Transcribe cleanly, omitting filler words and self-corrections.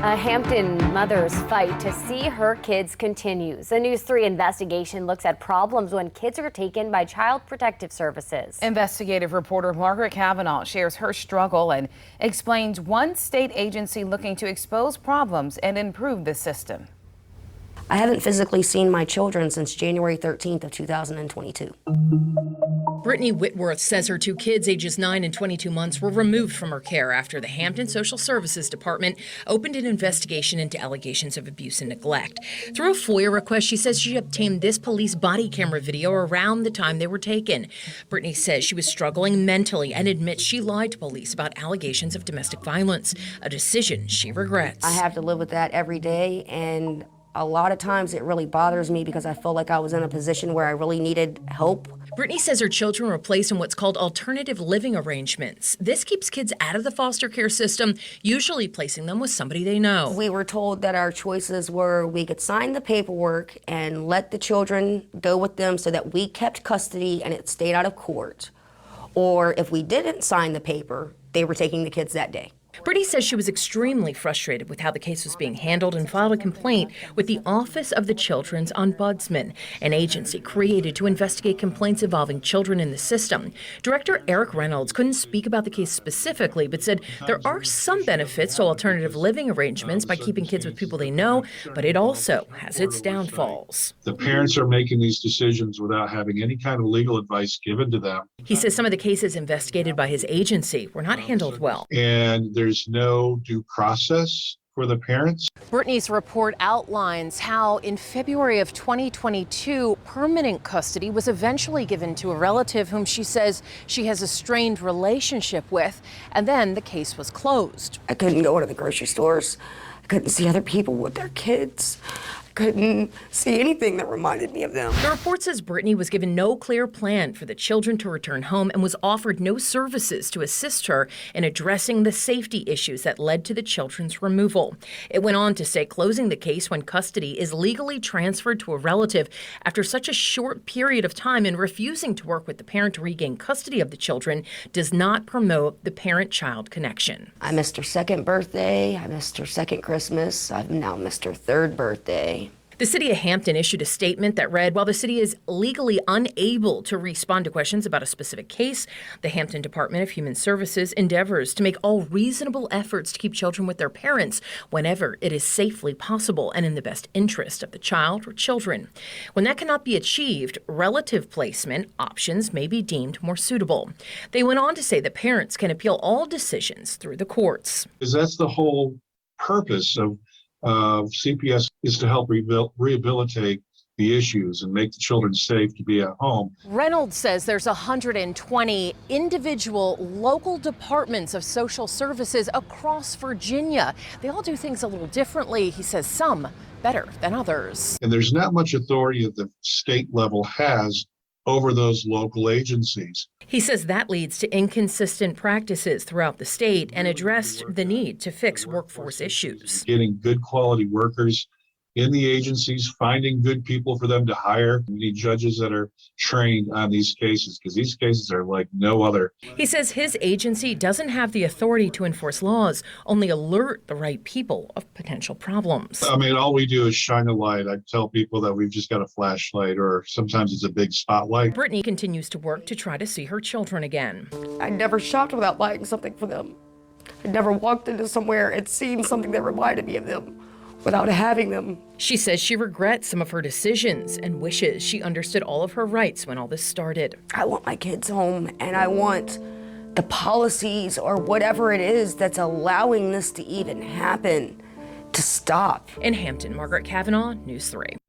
A Hampton mother's fight to see her kids continues. A News 3 investigation looks at problems when kids are taken by Child Protective Services. Investigative reporter Margaret Kavanaugh shares her struggle and explains one state agency looking to expose problems and improve the system. I haven't physically seen my children since January 13th of 2022. Brittany Whitworth says her two kids, ages 9 and 22 months, were removed from her care after the Hampton Social Services Department opened an investigation into allegations of abuse and neglect. Through a FOIA request, she says she obtained this police body camera video around the time they were taken. Brittany says she was struggling mentally and admits she lied to police about allegations of domestic violence, a decision she regrets. I have to live with that every day, and a lot of times it really bothers me because I feel like I was in a position where I really needed help. Brittany says her children were placed in what's called alternative living arrangements. This keeps kids out of the foster care system, usually placing them with somebody they know. We were told that our choices were we could sign the paperwork and let the children go with them so that we kept custody and it stayed out of court. Or if we didn't sign the paper, they were taking the kids that day. Brittany says she was extremely frustrated with how the case was being handled and filed a complaint with the Office of the Children's Ombudsman, an agency created to investigate complaints involving children in the system. Director Eric Reynolds couldn't speak about the case specifically, but said there are some benefits to alternative living arrangements by keeping kids with people they know, but it also has its downfalls. The parents are making these decisions without having any kind of legal advice given to them. He says some of the cases investigated by his agency were not handled well. And there's no due process for the parents. Brittany's report outlines how in February of 2022, permanent custody was eventually given to a relative whom she says she has a strained relationship with, and then the case was closed. I couldn't go to the grocery stores. I couldn't see other people with their kids. Couldn't see anything that reminded me of them. The report says Brittany was given no clear plan for the children to return home and was offered no services to assist her in addressing the safety issues that led to the children's removal. It went on to say closing the case when custody is legally transferred to a relative after such a short period of time and refusing to work with the parent to regain custody of the children does not promote the parent-child connection. I missed her second birthday. I missed her second Christmas. I've now missed her third birthday. The city of Hampton issued a statement that read, while the city is legally unable to respond to questions about a specific case, the Hampton Department of Human Services endeavors to make all reasonable efforts to keep children with their parents whenever it is safely possible and in the best interest of the child or children. When that cannot be achieved, relative placement options may be deemed more suitable. They went on to say that parents can appeal all decisions through the courts. Because that's the whole purpose of CPS is to help rehabilitate the issues and make the children safe to be at home. Reynolds says there's 120 individual local departments of social services across Virginia. They all do things a little differently. He says some better than others. And there's not much authority that the state level has over those local agencies. He says that leads to inconsistent practices throughout the state and addressed the need to fix workforce issues. Getting good quality workers in the agencies, finding good people for them to hire. We need judges that are trained on these cases because these cases are like no other. He says his agency doesn't have the authority to enforce laws, only alert the right people of potential problems. I mean, all we do is shine a light. I tell people that we've just got a flashlight or sometimes it's a big spotlight. Brittany continues to work to try to see her children again. I never shopped without buying something for them. I never walked into somewhere and seen something that reminded me of them without having them. She says she regrets some of her decisions and wishes she understood all of her rights when all this started. I want my kids home, and I want the policies or whatever it is that's allowing this to even happen to stop. In Hampton, Margaret Kavanaugh, News 3.